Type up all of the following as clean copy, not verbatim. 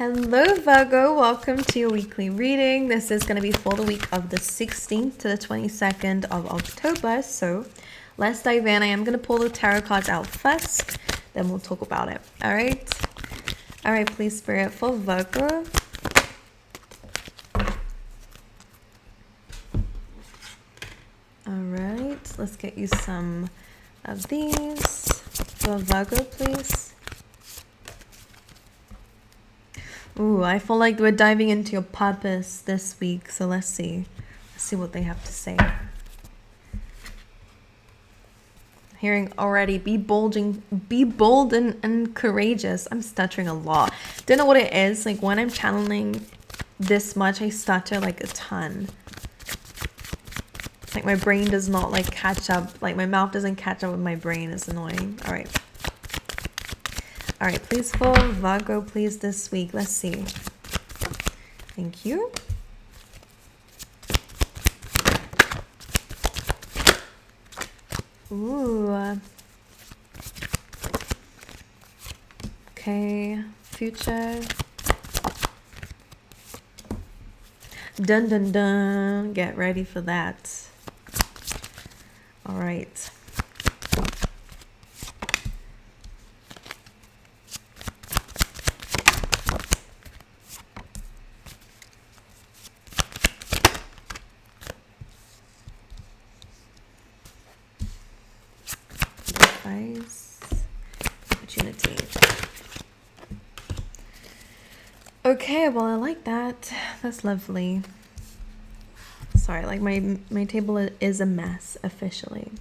Hello Virgo, welcome to your weekly reading. This is going to be for the week of the 16th to the 22nd of October. So let's dive in. I am going to pull the tarot cards out first, then we'll talk about it. All right, please Spirit for Virgo. All right, let's get you some of these for Virgo, please. Ooh, I feel like we're diving into your purpose this week. So let's see what they have to say. Hearing already, be bold and courageous. I'm stuttering a lot. Don't know what it is. Like when I'm channeling this much, I stutter like a ton. Like my brain does not like catch up. Like my mouth doesn't catch up with my brain. It's annoying. All right, please for Virgo, please, this week. Let's see. Thank you. Ooh. Okay, future. Dun dun dun. Get ready for that. All right. Opportunity. Okay, well, I like that. That's lovely. Sorry, like my table is a mess officially.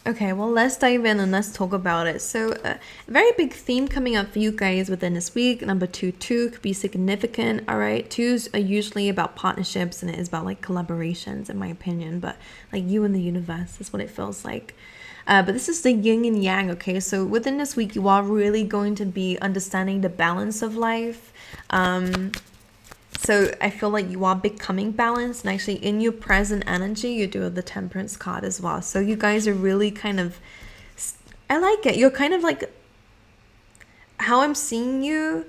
Okay, well, let's dive in and let's talk about it. So a very big theme coming up for you guys within this week. Number two could be significant. All right, twos are usually about partnerships and it is about like collaborations in my opinion, but like you and the universe is what it feels like. But this is the yin and yang. Okay, so within this week you are really going to be understanding the balance of life. So I feel like you are becoming balanced, and actually in your present energy, you do have the Temperance card as well. So you guys are really kind of, I like it. You're kind of like, how I'm seeing you,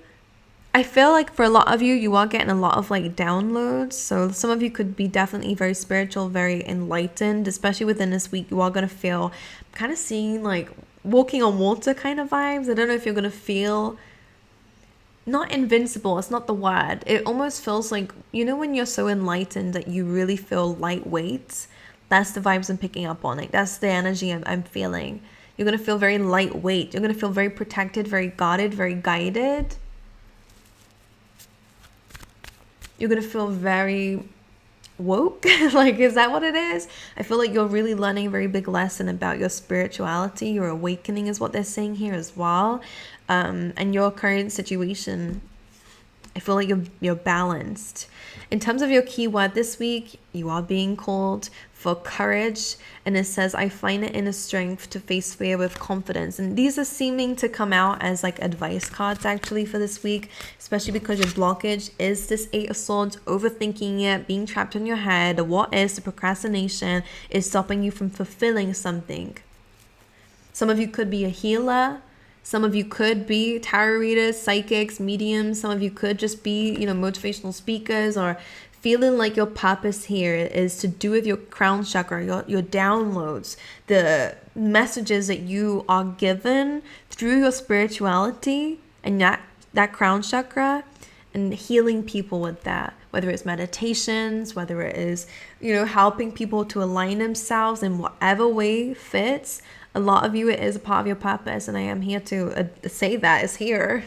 I feel like for a lot of you, you are getting a lot of like downloads. So some of you could be definitely very spiritual, very enlightened, especially within this week. You are going to feel kind of seeing like walking on water kind of vibes. I don't know if you're going to feel not invincible, it's not the word. It almost feels like, you know, when you're so enlightened that you really feel lightweight. That's the vibes I'm picking up on. Like that's the energy I'm feeling. You're going to feel very lightweight. You're going to feel very protected, very guarded, very guided. You're going to feel very woke. Like, is that what it is? I feel like you're really learning a very big lesson about your spirituality. Your awakening is what they're saying here as well. And your current situation, I feel like you're balanced. In terms of your keyword this week, you are being called for courage. And it says, I find it inner strength to face fear with confidence. And these are seeming to come out as like advice cards actually for this week, especially because your blockage is this Eight of Swords, overthinking it, being trapped in your head. The what is, the procrastination is stopping you from fulfilling something. Some of you could be a healer. Some of you could be tarot readers, psychics, mediums. Some of you could just be, you know, motivational speakers, or feeling like your purpose here is to do with your crown chakra, your downloads, the messages that you are given through your spirituality and that crown chakra, and healing people with that, whether it's meditations, whether it is, you know, helping people to align themselves in whatever way fits. A lot of you, it is a part of your purpose, and I am here to say that is here.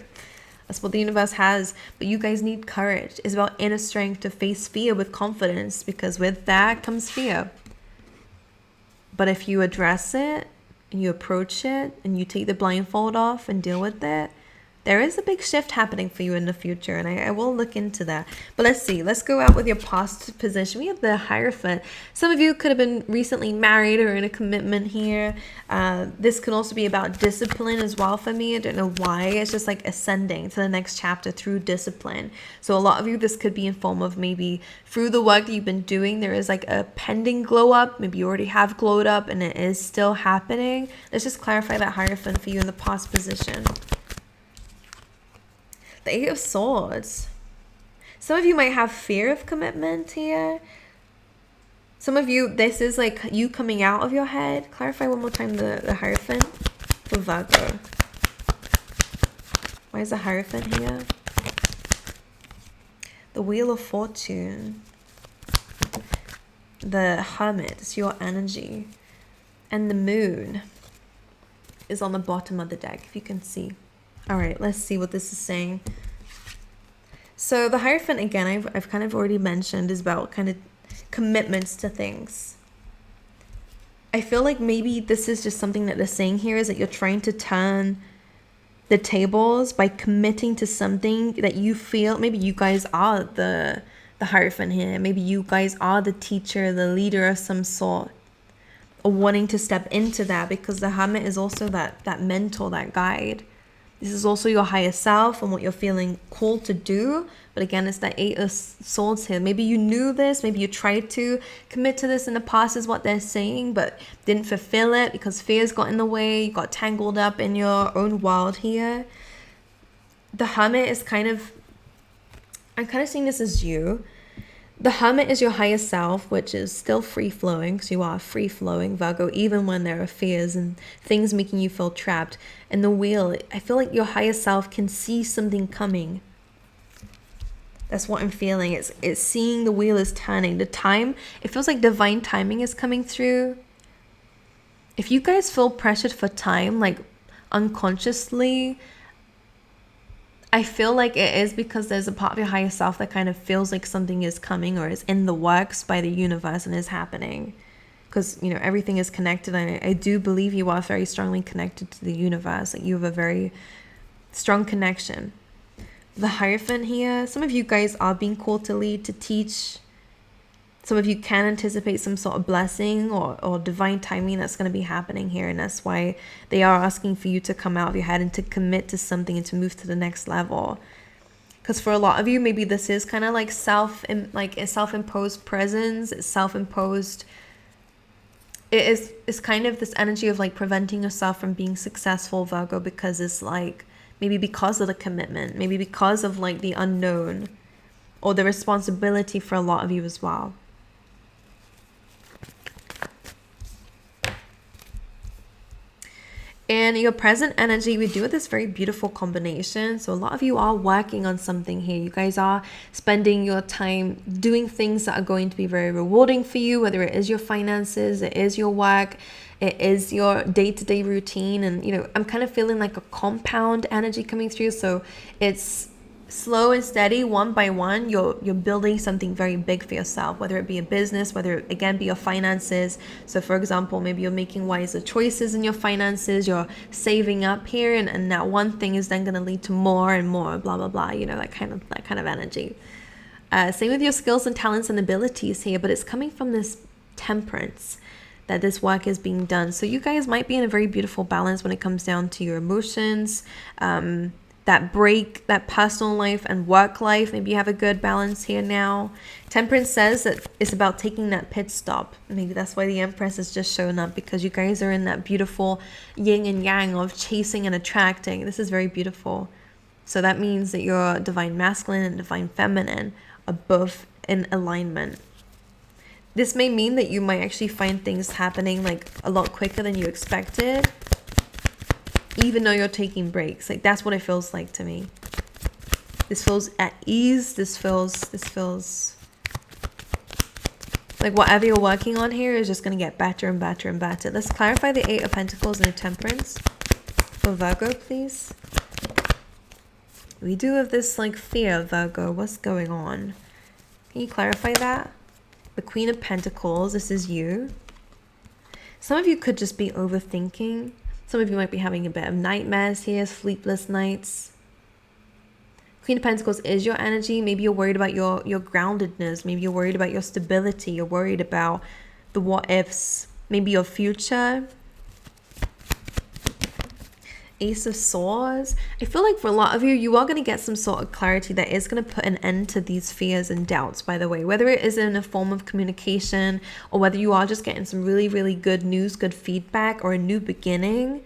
That's what the universe has. But you guys need courage. It's about inner strength to face fear with confidence, because with that comes fear. But if you address it and you approach it and you take the blindfold off and deal with it, there is a big shift happening for you in the future, and I will look into that. But let's see. Let's go out with your past position. We have the Hierophant. Some of you could have been recently married or in a commitment here. This could also be about discipline as well for me. I don't know why. It's just like ascending to the next chapter through discipline. So a lot of you, this could be in form of maybe through the work that you've been doing, there is like a pending glow up. Maybe you already have glowed up and it is still happening. Let's just clarify that Hierophant for you in the past position. The Eight of Swords. Some of you might have fear of commitment here. Some of you, this is like you coming out of your head. Clarify one more time the Hierophant for Virgo. Why is the Hierophant here? The Wheel of Fortune. The Hermit is your energy. And the Moon is on the bottom of the deck, if you can see. All right, let's see what this is saying. So the Hierophant, again, I've kind of already mentioned, is about kind of commitments to things. I feel like maybe this is just something that they're saying here, is that you're trying to turn the tables by committing to something that you feel. Maybe you guys are the Hierophant here. Maybe you guys are the teacher, the leader of some sort, or wanting to step into that, because the Hermit is also that mentor, that guide. This is also your higher self and what you're feeling called to do. But again, it's that Eight of Swords here. Maybe you knew this. Maybe you tried to commit to this in the past, is what they're saying, but didn't fulfill it because fears got in the way. You got tangled up in your own world here. The Hermit is I'm kind of seeing this as you. The Hermit is your higher self, which is still free-flowing, because you are free-flowing, Virgo, even when there are fears and things making you feel trapped. And the Wheel, I feel like your higher self can see something coming. That's what I'm feeling. It's seeing the wheel is turning. The time, it feels like divine timing is coming through. If you guys feel pressured for time, like unconsciously, I feel like it is because there's a part of your higher self that kind of feels like something is coming or is in the works by the universe and is happening. Because, you know, everything is connected. And I do believe you are very strongly connected to the universe. Like, you have a very strong connection. The Hierophant here, some of you guys are being called to lead, to teach. Some of you can anticipate some sort of blessing or divine timing that's going to be happening here. And that's why they are asking for you to come out of your head and to commit to something and to move to the next level. Because for a lot of you, maybe this is kind of like a self-imposed presence. It's self-imposed. It's kind of this energy of like preventing yourself from being successful, Virgo, because it's like maybe because of the commitment, maybe because of like the unknown or the responsibility for a lot of you as well. And your present energy, we do have this very beautiful combination. So a lot of you are working on something here. You guys are spending your time doing things that are going to be very rewarding for you, whether it is your finances, it is your work, it is your day-to-day routine. And, you know, I'm kind of feeling like a compound energy coming through. So it's slow and steady, one by one, you're building something very big for yourself, whether it be a business, whether it again be your finances. So for example, maybe you're making wiser choices in your finances, you're saving up here, and that one thing is then going to lead to more and more, blah blah blah, you know, that kind of energy. Same with your skills and talents and abilities here, but it's coming from this temperance that this work is being done. So you guys might be in a very beautiful balance when it comes down to your emotions, that break, that personal life and work life. Maybe you have a good balance here now. Temperance says that it's about taking that pit stop. Maybe that's why the Empress has just shown up, because you guys are in that beautiful yin and yang of chasing and attracting. This is very beautiful. So that means that your divine masculine and divine feminine are both in alignment. This may mean that you might actually find things happening like a lot quicker than you expected, even though you're taking breaks. Like, that's what it feels like to me. This feels at ease. This feels like whatever you're working on here is just going to get better and better and better. Let's clarify the Eight of Pentacles and the Temperance for Virgo, please. We do have this like fear, Virgo. What's going on? Can you clarify that? The Queen of Pentacles, this is you. Some of you could just be overthinking. Some of you might be having a bit of nightmares here, sleepless nights. Queen of Pentacles is your energy. Maybe you're worried about your groundedness. Maybe you're worried about your stability. You're worried about the what ifs. Maybe your future. Ace of Swords. I feel like for a lot of you, you are going to get some sort of clarity that is going to put an end to these fears and doubts, by the way. Whether it is in a form of communication or whether you are just getting some really, really good news, good feedback, or a new beginning,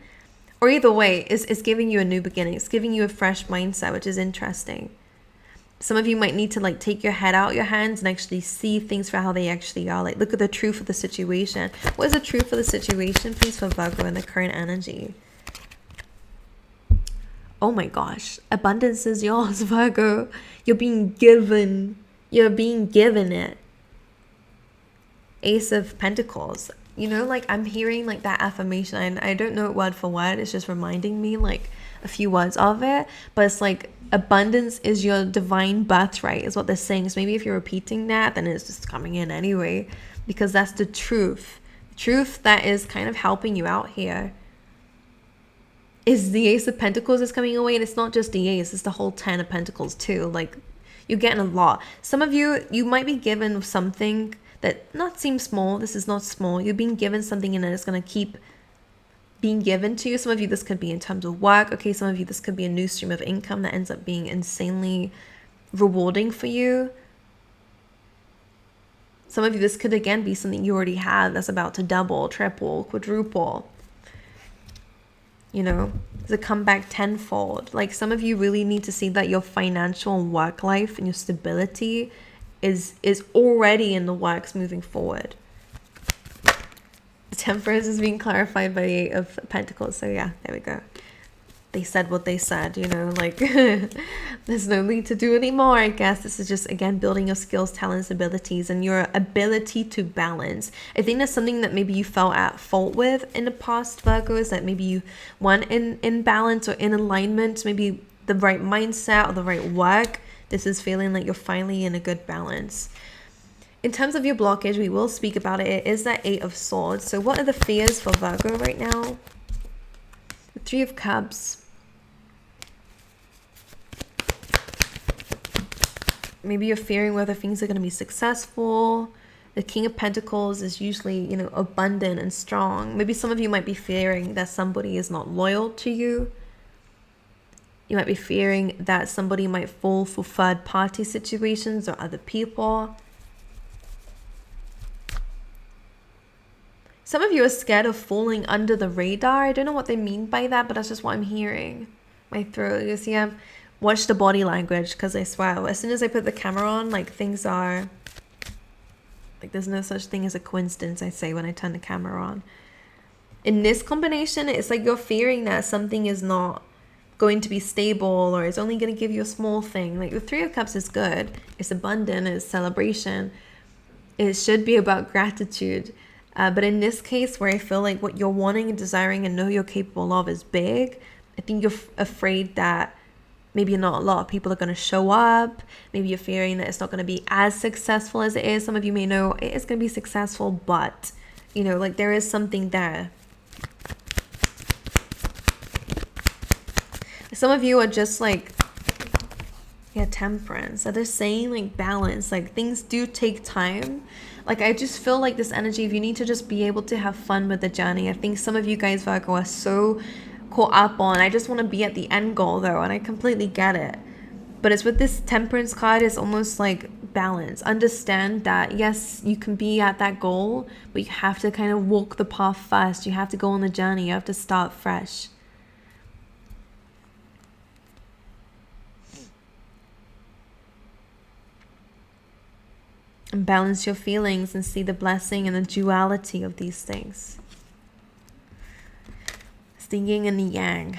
Or either way, it's giving you a new beginning. It's giving you a fresh mindset, which is interesting. Some of you might need to like take your head out your hands and actually see things for how they actually are. Like, look at the truth of the situation. What is the truth of the situation, please, for Virgo in the current energy? Oh my gosh. Abundance is yours, Virgo. You're being given. You're being given it. Ace of Pentacles. You know, like I'm hearing like that affirmation. I don't know it word for word. It's just reminding me like a few words of it. But it's like abundance is your divine birthright is what they're saying. So maybe if you're repeating that, then it's just coming in anyway. Because that's the truth. Truth that is kind of helping you out here. Is the Ace of Pentacles is coming away. And it's not just the Ace. It's the whole 10 of Pentacles too. Like you're getting a lot. Some of you might be given something that not seems small. This is not small. You're being given something and it's going to keep being given to you. Some of you, this could be in terms of work. Okay, some of you, this could be a new stream of income that ends up being insanely rewarding for you. Some of you, this could again be something you already have that's about to double, triple, quadruple. You know, the comeback tenfold. Like some of you really need to see that your financial and work life and your stability is already in the works moving forward. The Temperance is being clarified by the 8 of Pentacles. So yeah, there we go. They said what they said, you know, like there's no need to do anymore, I guess. This is just, again, building your skills, talents, abilities, and your ability to balance. I think that's something that maybe you felt at fault with in the past, Virgo, is that maybe you weren't in balance or in alignment, maybe the right mindset or the right work. This is feeling like you're finally in a good balance. In terms of your blockage, we will speak about it. It is that 8 of Swords. So what are the fears for Virgo right now? The 3 of Cups. Maybe you're fearing whether things are going to be successful. The King of Pentacles is usually, you know, abundant and strong. Maybe some of you might be fearing that somebody is not loyal to you. You might be fearing that somebody might fall for third-party situations or other people. Some of you are scared of falling under the radar. I don't know what they mean by that, but that's just what I'm hearing. My throat, you see, I've watched the body language because I swear, as soon as I put the camera on, like things are, like there's no such thing as a coincidence, I say, when I turn the camera on. In this combination, it's like you're fearing that something is not going to be stable or it's only going to give you a small thing. Like the 3 of Cups is good. It's abundant, it's celebration. It should be about gratitude. But in this case, where I feel like what you're wanting and desiring and know you're capable of is big, I think you're afraid that maybe not a lot of people are going to show up. Maybe you're fearing that it's not going to be as successful as it is. Some of you may know it is going to be successful, but, you know, like there is something there. Some of you are just like, yeah, Temperance. So they're saying like balance, like things do take time. Like I just feel like this energy, if you need to just be able to have fun with the journey. I think some of you guys, Virgo, are so caught up on, I just want to be at the end goal though, and I completely get it. But it's with this Temperance card, it's almost like balance. Understand that yes, you can be at that goal, but you have to kind of walk the path first. You have to go on the journey. You have to start fresh. And balance your feelings and see the blessing and the duality of these things. It's the yin and the yang.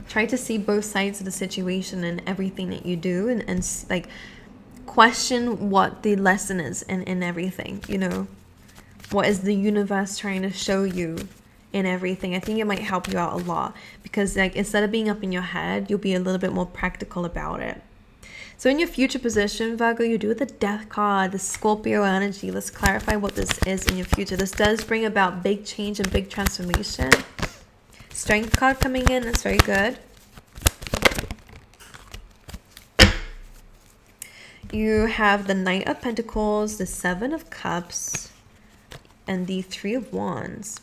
Try to see both sides of the situation and everything that you do, and like question what the lesson is in everything, you know. What is the universe trying to show you in everything? I think it might help you out a lot, because like instead of being up in your head, you'll be a little bit more practical about it. So in your future position, Virgo, you do the Death card, the Scorpio energy. Let's clarify what this is in your future. This does bring about big change and big transformation. Strength card coming in. That's very good. You have the Knight of Pentacles, the 7 of Cups, and the 3 of Wands.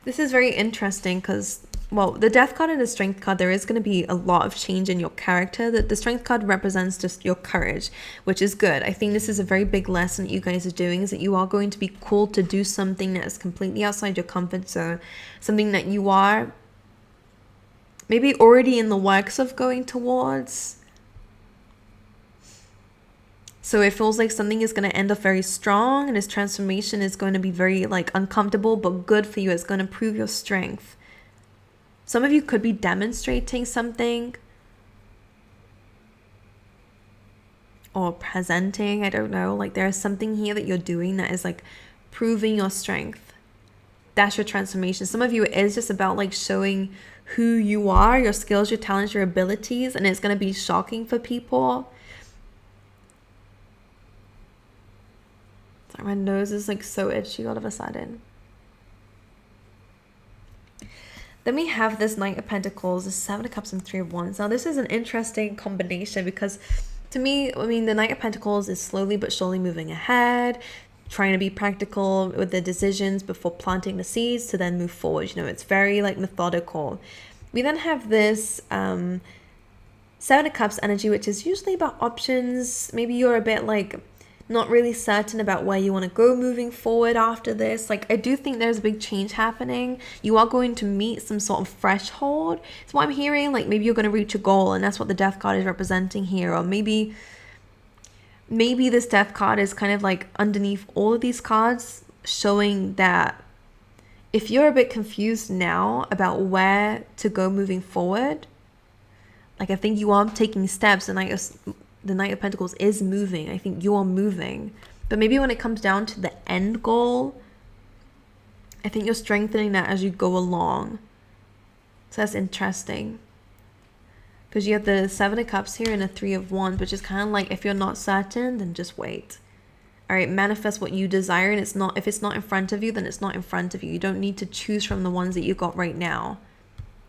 This is very interesting because well, the death card and the strength card, there is going to be a lot of change in your character. That the strength card represents just your courage, which is good. I think this is a very big lesson that you guys are doing, is that you are going to be called to do something that is completely outside your comfort zone, something that you are maybe already in the works of going towards. So it feels like something is going to end up very strong, and this transformation is going to be very like uncomfortable but good for you. It's going to prove your strength. Some of you could be demonstrating something or presenting, I don't know, like there's something here that you're doing that is like proving your strength. That's your transformation. Some of you, it is just about like showing who you are, your skills, your talents, your abilities, and it's going to be shocking for people. Sorry, my nose is like so itchy all of a sudden. Then we have this Knight of Pentacles, the Seven of Cups, and Three of Wands. Now, this is an interesting combination because to me, I mean, the Knight of Pentacles is slowly but surely moving ahead, trying to be practical with the decisions before planting the seeds to then move forward. You know, it's very like methodical. We then have this Seven of Cups energy, which is usually about options. Maybe you're a bit like not really certain about where you want to go moving forward after this. Like, I do think there's a big change happening. You are going to meet some sort of threshold. It's what I'm hearing. Like, maybe you're going to reach a goal, and that's what the Death card is representing here. Or maybe this Death card is kind of like underneath all of these cards, showing that if you're a bit confused now about where to go moving forward, like, I think you are taking steps, and the Knight of Pentacles is moving. I think you are moving. But maybe when it comes down to the end goal, I think you're strengthening that as you go along. So that's interesting. Because you have the Seven of Cups here and a Three of Wands, which is kind of like, if you're not certain, then just wait. All right, manifest what you desire. And if it's not in front of you, then it's not in front of you. You don't need to choose from the ones that you got right now.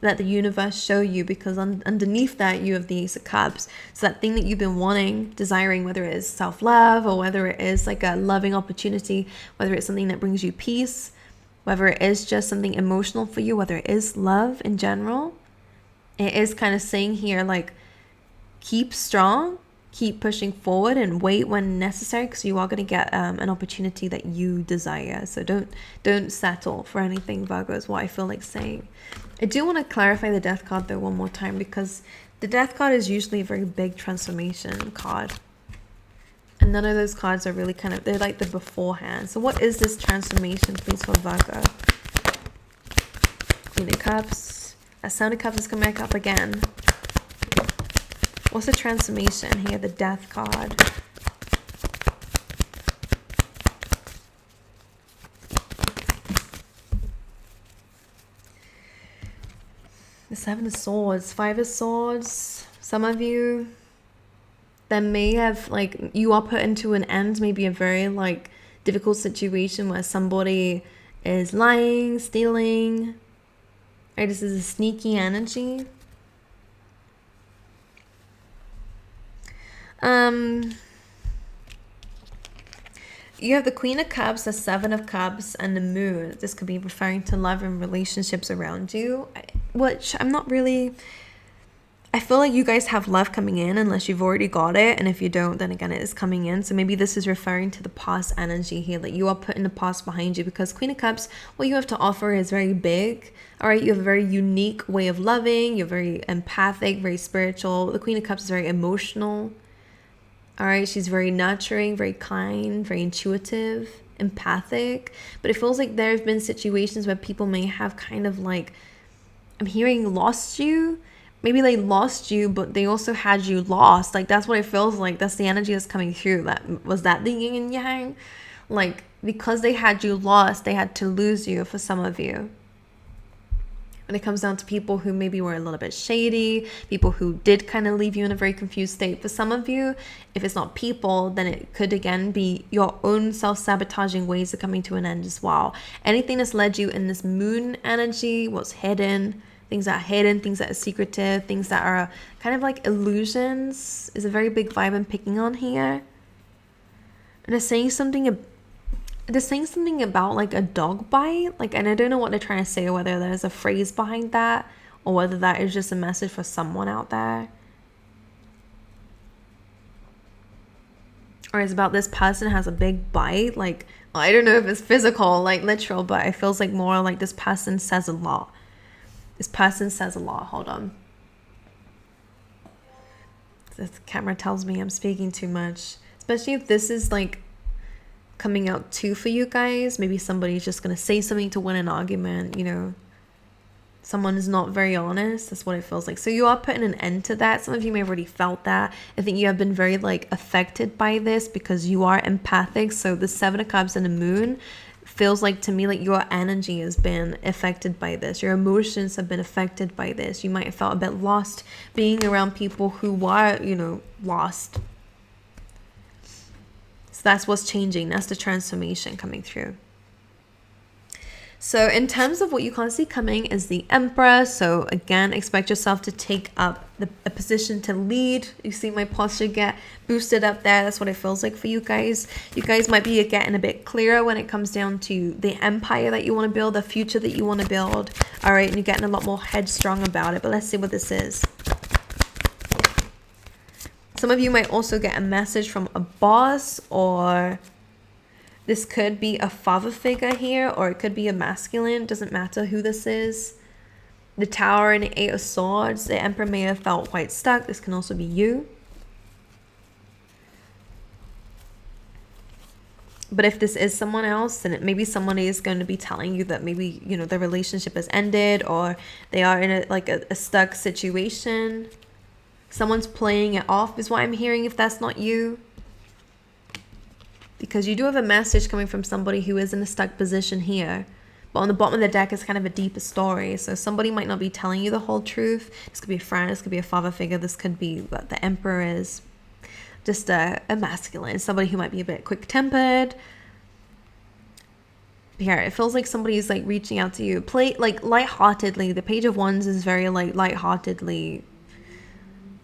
Let the universe show you, because underneath that you have the Ace of Cups. So that thing that you've been wanting, desiring, whether it is self-love or whether it is like a loving opportunity, whether it's something that brings you peace, whether it is just something emotional for you, whether it is love in general, it is kind of saying here, like, keep strong, keep pushing forward, and wait when necessary, because you are going to get an opportunity that you desire. So don't settle for anything, Virgo, is what I feel like saying. I do want to clarify the Death card though one more time, because the Death card is usually a very big transformation card, and none of those cards are really they're like the beforehand. So what is this transformation, please, for Virgo? Queen of Cups. A Seven of Cups is coming back up again. What's the transformation here? The Death card. The Seven of Swords, Five of Swords. Some of you that may have, like, you are put into an end, maybe a very like difficult situation where somebody is lying, stealing. Right, this is a sneaky energy. You have the Queen of Cups, the Seven of Cups, and the Moon. This could be referring to love and relationships around you, which I'm not really... I feel like you guys have love coming in unless you've already got it, and if you don't, then again, it is coming in. So maybe this is referring to the past energy here, like you are putting the past behind you, because Queen of Cups, what you have to offer is very big. All right, you have a very unique way of loving. You're very empathic, very spiritual. The Queen of Cups is very emotional. All right, she's very nurturing, very kind, very intuitive, empathic. But it feels like there have been situations where people may have kind of like, I'm hearing, lost you. Maybe they lost you, but they also had you lost. Like, that's what it feels like. That's the energy that's coming through. Was that the yin and yang? Like, because they had you lost, they had to lose you for some of you. When it comes down to people who maybe were a little bit shady, people who did kind of leave you in a very confused state. For some of you, if it's not people, then it could again be your own self-sabotaging ways of coming to an end as well. Anything that's led you in this Moon energy, what's hidden, things that are hidden, things that are secretive, things that are kind of like illusions, is a very big vibe I'm picking on here. And it's saying something they're saying something about like a dog bite, like, and I don't know what they're trying to say, or whether there's a phrase behind that, or whether that is just a message for someone out there, or it's about this person has a big bite. Like, I don't know if it's physical, like literal, but it feels like more like this person says a lot. This person says a lot. Hold on. The camera tells me I'm speaking too much, especially if this is like coming out too for you guys. Maybe somebody's just gonna say something to win an argument, you know. Someone is not very honest. That's what it feels like. So you are putting an end to that. Some of you may have already felt that. I think you have been very like affected by this because you are empathic. So the Seven of Cups and the Moon feels like to me like your energy has been affected by this. Your emotions have been affected by this. You might have felt a bit lost being around people who are, you know, lost. So that's what's changing. That's the transformation coming through. So in terms of what you can't see coming is the Emperor. So again, expect yourself to take up a position to lead. You see my posture get boosted up there. That's what it feels like for you guys. You guys might be getting a bit clearer when it comes down to the empire that you want to build, the future that you want to build. All right, and you're getting a lot more headstrong about it. But let's see what this is. Some of you might also get a message from a boss, or this could be a father figure here, or it could be a masculine. Doesn't matter who this is. The Tower and the Eight of Swords. The Emperor may have felt quite stuck. This can also be you. But if this is someone else, then maybe somebody is going to be telling you that maybe, you know, the relationship has ended, or they are in a stuck situation. Someone's playing it off is what I'm hearing, if that's not you. Because you do have a message coming from somebody who is in a stuck position here. But on the bottom of the deck is kind of a deeper story. So somebody might not be telling you the whole truth. This could be a friend. This could be a father figure. This could be what the Emperor is. Just a masculine. Somebody who might be a bit quick-tempered. Here, it feels like somebody's like reaching out to you. Play like lightheartedly. The Page of Wands is very like lightheartedly.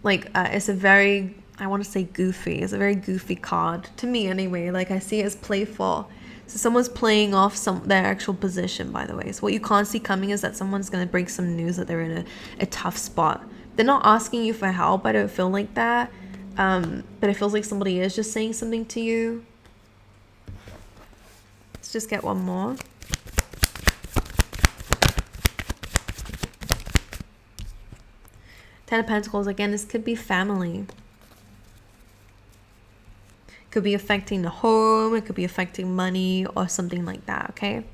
Like it's a very... I want to say goofy. It's a very goofy card to me anyway. Like I see it as playful. So someone's playing off their actual position, by the way. So what you can't see coming is that someone's going to break some news that they're in a tough spot. They're not asking you for help. I don't feel like that. But it feels like somebody is just saying something to you. Let's just get one more. Ten of Pentacles. Again, this could be family. Could be affecting the home, it could be affecting money or something like that, okay?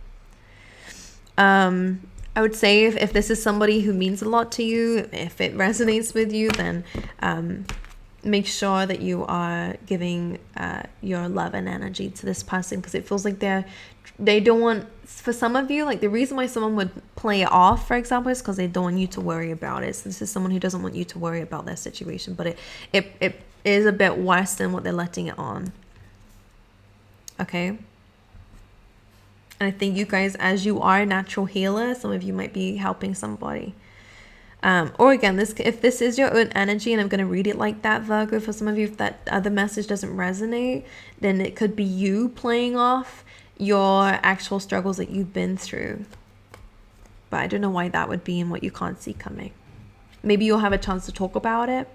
I would say if this is somebody who means a lot to you, if it resonates with you, then make sure that you are giving your love and energy to this person, because it feels like they don't want, for some of you, like the reason why someone would play it off, for example, is because they don't want you to worry about it. So this is someone who doesn't want you to worry about their situation, but it is a bit worse than what they're letting it on. Okay? And I think you guys, as you are a natural healer, some of you might be helping somebody. Or again, if this is your own energy, and I'm going to read it like that, Virgo, for some of you, if that other message doesn't resonate, then it could be you playing off your actual struggles that you've been through. But I don't know why that would be in what you can't see coming. Maybe you'll have a chance to talk about it.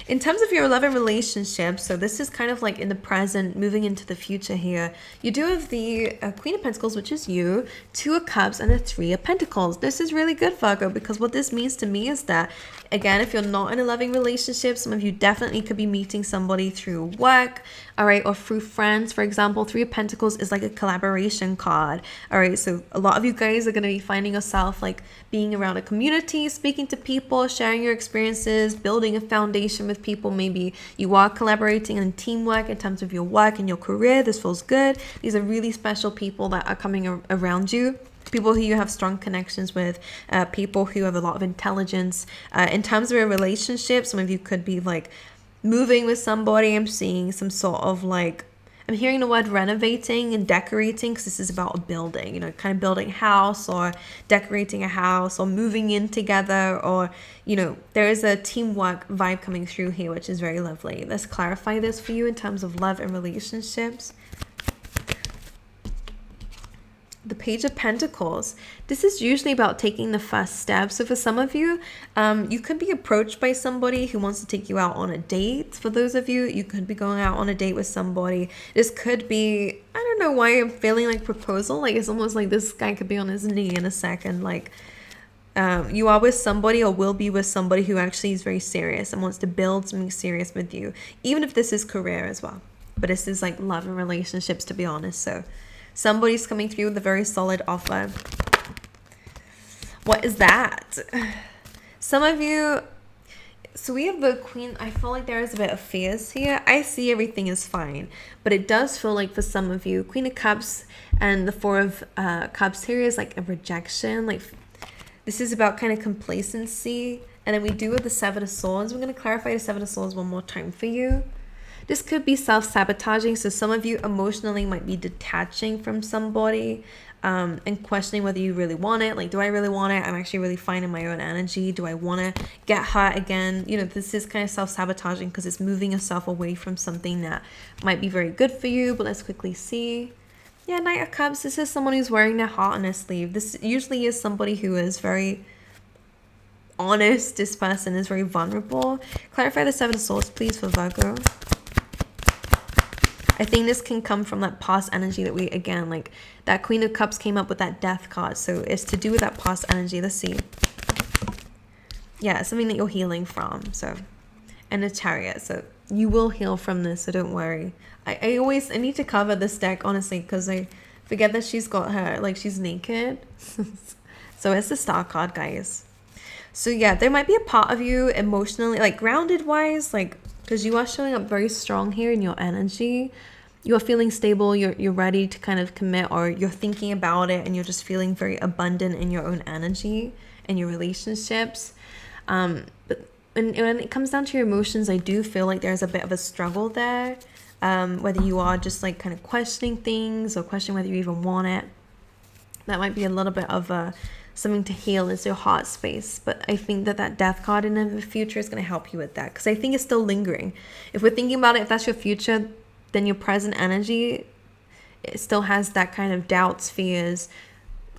In terms of your love and relationships, so this is kind of like in the present, moving into the future here. You do have the Queen of Pentacles, which is you, Two of Cups, and the Three of Pentacles. This is really good, Virgo, because what this means to me is that, again, if you're not in a loving relationship, some of you definitely could be meeting somebody through work, all right, or through friends. For example, Three of Pentacles is like a collaboration card, all right? So a lot of you guys are going to be finding yourself like being around a community, speaking to people, sharing your experiences, building a foundation with people. Maybe you are collaborating in teamwork in terms of your work and your career. This feels good. These are really special people that are coming around you. People who you have strong connections with, people who have a lot of intelligence. In terms of a relationship, some of you could be like moving with somebody. I'm seeing some sort of like, I'm hearing the word renovating and decorating, because this is about a building, you know, kind of building a house or decorating a house or moving in together, or, you know, there is a teamwork vibe coming through here, which is very lovely. Let's clarify this for you in terms of love and relationships. the Page of Pentacles. This is usually about taking the first step. So for some of you, you could be approached by somebody who wants to take you out on a date. For those of you, you could be going out on a date with somebody. This could be, I don't know why I'm feeling like proposal. Like it's almost like this guy could be on his knee in a second. Like you are with somebody or will be with somebody who actually is very serious and wants to build something serious with you. Even if this is career as well. But this is like love and relationships, to be honest. So somebody's coming through with a very solid offer. What is that? Some of you, so we have the Queen. I feel like there is a bit of fears here. I see everything is fine, but it does feel like for some of you, Queen of Cups and the Four of Cups here is like a rejection. Like this is about kind of complacency. And then we do with the Seven of Swords. We're going to clarify the Seven of Swords one more time for you. This could be self-sabotaging. So some of you emotionally might be detaching from somebody and questioning whether you really want it. Like, do I really want it? I'm actually really fine in my own energy. Do I want to get hurt again? You know, this is kind of self-sabotaging because it's moving yourself away from something that might be very good for you. But let's quickly see. Yeah, Knight of Cups. This is someone who's wearing their heart on their sleeve. This usually is somebody who is very honest. This person is very vulnerable. Clarify the Seven of Swords, please, for Virgo. I think this can come from that past energy that we, again, like that Queen of Cups came up with that Death card. So it's to do with that past energy. Let's see. Yeah, it's something that you're healing from. So, and the Chariot. So you will heal from this. So don't worry. I need to cover this deck, honestly, because I forget that she's got her, like she's naked. So it's the Star card, guys. So yeah, there might be a part of you emotionally, like grounded wise, like, because you are showing up very strong here in your energy. You're feeling stable. You're ready to kind of commit, or you're thinking about it and you're just feeling very abundant in your own energy and your relationships. But when it comes down to your emotions, I do feel like there's a bit of a struggle there. Whether you are just like kind of questioning things or questioning whether you even want it. That might be a little bit of something to heal is your heart space. But I think that Death card in the future is going to help you with that, because I think it's still lingering. If we're thinking about it, if that's your future, then your present energy, it still has that kind of doubts, fears,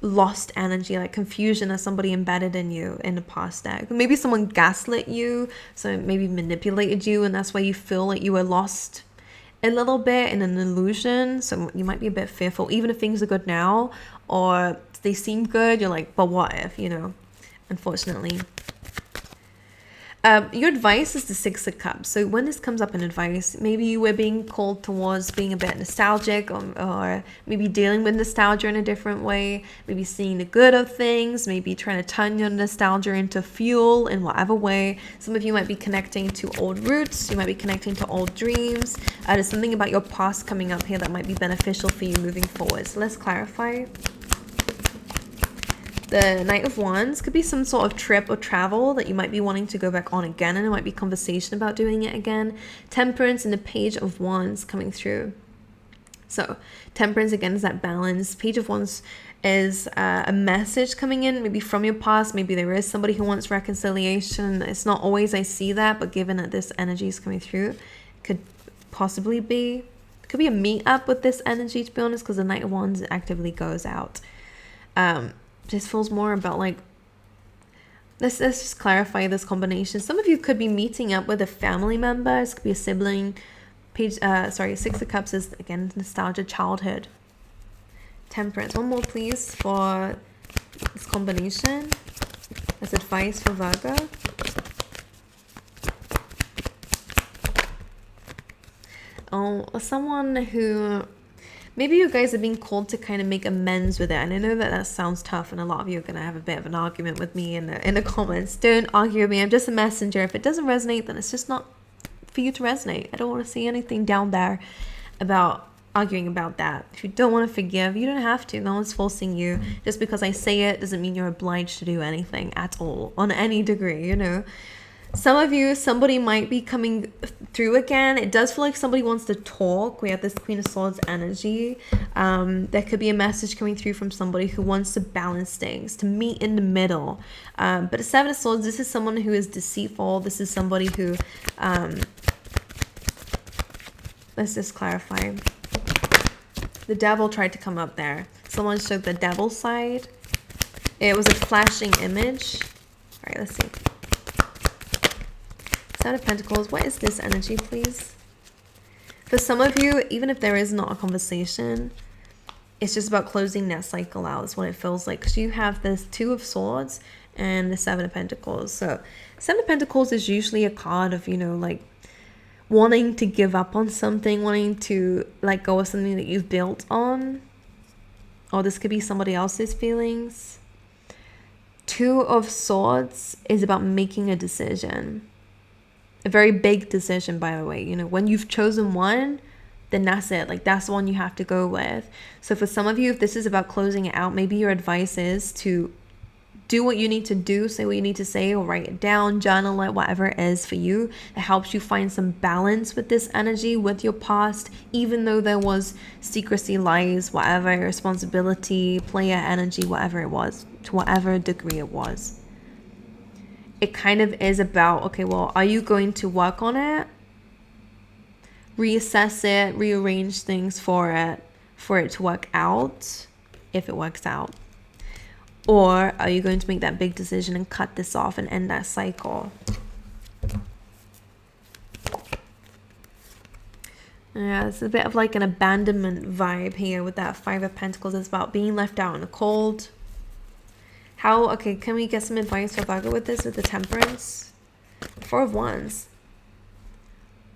lost energy, like confusion as somebody embedded in you in the past deck. Maybe someone gaslit you, so maybe manipulated you, and that's why you feel like you were lost a little bit in an illusion. So you might be a bit fearful, even if things are good now or they seem good. You're like, but what if, you know, unfortunately. Your advice is the Six of Cups. So when this comes up in advice, maybe you were being called towards being a bit nostalgic, or maybe dealing with nostalgia in a different way, maybe seeing the good of things, maybe trying to turn your nostalgia into fuel in whatever way. Some of you might be connecting to old roots. You might be connecting to old dreams. There's something about your past coming up here that might be beneficial for you moving forward. So let's clarify. The Knight of Wands could be some sort of trip or travel that you might be wanting to go back on again, and it might be conversation about doing it again. Temperance and the Page of Wands coming through. So Temperance, again, is that balance. Page of Wands is a message coming in, maybe from your past. Maybe there is somebody who wants reconciliation. It's not always I see that, but given that this energy is coming through, it could possibly be. It could be a meet-up with this energy, to be honest, because the Knight of Wands actively goes out. This feels more about like, let's just clarify this combination. Some of you could be meeting up with a family member. This could be a sibling. Six of Cups is, again, nostalgia, childhood. Temperance. One more, please, for this combination. As advice for Virgo. Oh, someone who... Maybe you guys are being called to kind of make amends with it. And I know that sounds tough, and a lot of you are going to have a bit of an argument with me in the comments. Don't argue with me. I'm just a messenger. If it doesn't resonate, then it's just not for you to resonate. I don't want to see anything down there about arguing about that. If you don't want to forgive, you don't have to. No one's forcing you. Just because I say it doesn't mean you're obliged to do anything at all, on any degree, you know. Some of you, somebody might be coming through again. It does feel like somebody wants to talk. We have this Queen of Swords energy. There could be a message coming through from somebody who wants to balance things, to meet in the middle. But the Seven of Swords, this is someone who is deceitful. This is somebody who... let's just clarify. The Devil tried to come up there. Someone showed the devil side. It was a flashing image. All right, let's see. Seven of Pentacles. What is this energy, please? For some of you, even if there is not a conversation, it's just about closing that cycle out. Is what it feels like. Because you have this Two of Swords and the Seven of Pentacles. So Seven of Pentacles is usually a card of, you know, like wanting to give up on something, wanting to let go of something that you've built on. Or this could be somebody else's feelings. Two of Swords is about making a decision. A very big decision, by the way. You know, when you've chosen one, then that's it. Like, that's the one you have to go with. So for some of you, if this is about closing it out, maybe your advice is to do what you need to do, say what you need to say, or write it down, journal it, whatever it is for you. It helps you find some balance with this energy, with your past, even though there was secrecy, lies, whatever, responsibility, player energy, whatever it was, to whatever degree it was. It kind of is about, okay, well, are you going to work on it? Reassess it, rearrange things for it to work out, if it works out. Or are you going to make that big decision and cut this off and end that cycle? Yeah, it's a bit of like an abandonment vibe here with that Five of Pentacles. It's about being left out in the cold. How, okay, can we get some advice for Virgo with this, with the Temperance? Four of Wands.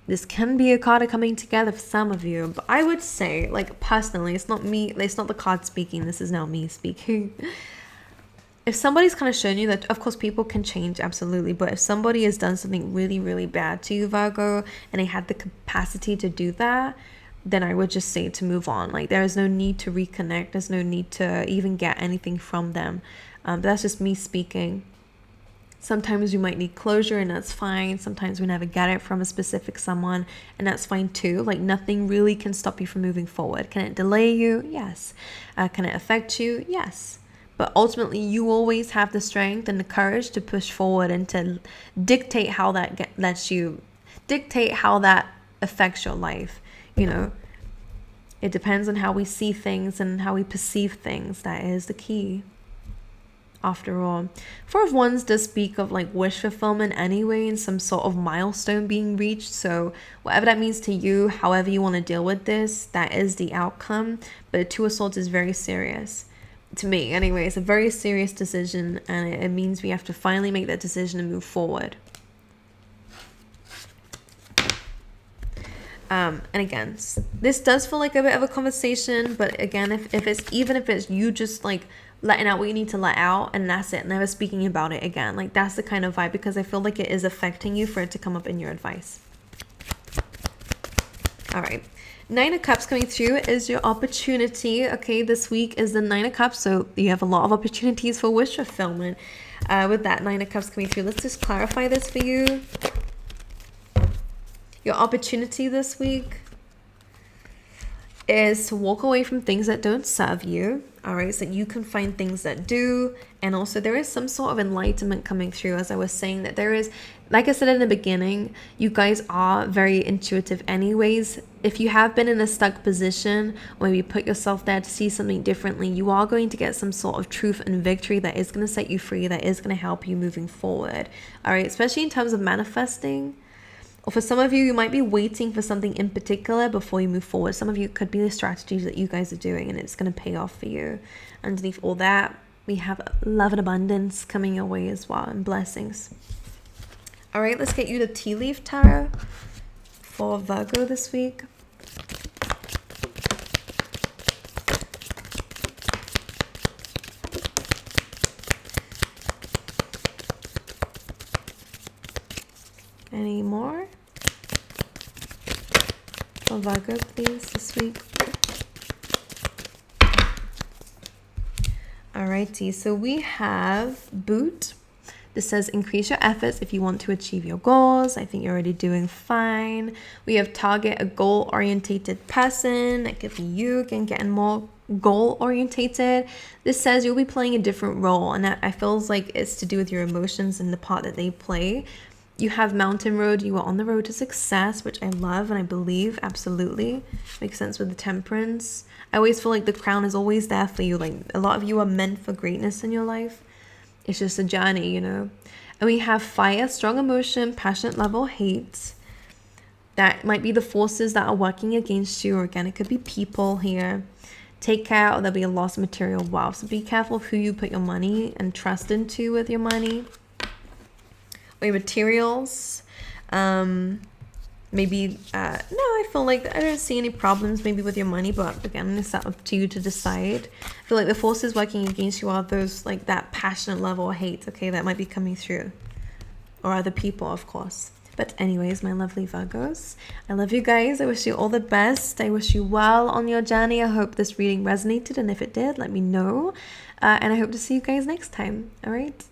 This can be a card coming together for some of you, but I would say, like, personally, it's not me, it's not the card speaking, this is now me speaking. If somebody's kind of shown you that, of course, people can change, absolutely, but if somebody has done something really, really bad to you, Virgo, and they had the capacity to do that, then I would just say to move on. Like, there is no need to reconnect, there's no need to even get anything from them. But that's just me speaking. Sometimes you might need closure, and that's fine. Sometimes we never get it from a specific someone, and that's fine too. Like, nothing really can stop you from moving forward. Can it delay you? Yes. Can it affect you? Yes. But ultimately, you always have the strength and the courage to push forward and to dictate how that dictate how that affects your life. You know, it depends on how we see things and how we perceive things. That is the key. After all, Four of Wands does speak of like wish fulfillment anyway, and some sort of milestone being reached. So whatever that means to you, however you want to deal with this, that is the outcome. But Two of Swords is very serious. To me, anyway, it's a very serious decision, and it means we have to finally make that decision and move forward. And again, this does feel like a bit of a conversation, but again, if it's you just like letting out what you need to let out, and that's it, never speaking about it again, like that's the kind of vibe, because I feel like it is affecting you for it to come up in your advice. All right, Nine of Cups coming through is your opportunity. Okay, this week is the Nine of Cups, so you have a lot of opportunities for wish fulfillment with that Nine of Cups coming through. Let's just clarify this for you. Your opportunity this week is to walk away from things that don't serve you. All right, so you can find things that do. And also there is some sort of enlightenment coming through, as I was saying, that there is, like I said in the beginning, you guys are very intuitive anyways. If you have been in a stuck position, or maybe put yourself there to see something differently, you are going to get some sort of truth and victory that is going to set you free, that is going to help you moving forward. All right, especially in terms of manifesting. Or for some of you, you might be waiting for something in particular before you move forward. Some of you could be the strategies that you guys are doing, and it's going to pay off for you. Underneath all that, we have love and abundance coming your way as well, and blessings. All right, let's get you the Tea Leaf Tarot for Virgo this week. Any more for Virgo, please, this week? Alrighty, so we have Boot. This says increase your efforts if you want to achieve your goals. I think you're already doing fine. We have Target, a goal-orientated person. That could be you, again, getting more goal-orientated. This says you'll be playing a different role, and that I feels like it's to do with your emotions and the part that they play. You have Mountain Road. You are on the road to success, which I love and I believe absolutely makes sense with the Temperance. I always feel like the crown is always there for you. Like a lot of you are meant for greatness in your life. It's just a journey, you know. And we have Fire, strong emotion, passionate level, hate. That might be the forces that are working against you, or again, it could be people here. Take care, or there'll be a loss of material wealth. So be careful of who you put your money and trust into with your money. Or your materials. Maybe, no, I feel like I don't see any problems maybe with your money, but again, it's up to you to decide. I feel like the forces working against you are those, like that passionate level of hate, okay, that might be coming through. Or other people, of course. But anyways, my lovely Virgos, I love you guys. I wish you all the best. I wish you well on your journey. I hope this reading resonated, and if it did, let me know. And I hope to see you guys next time. All right.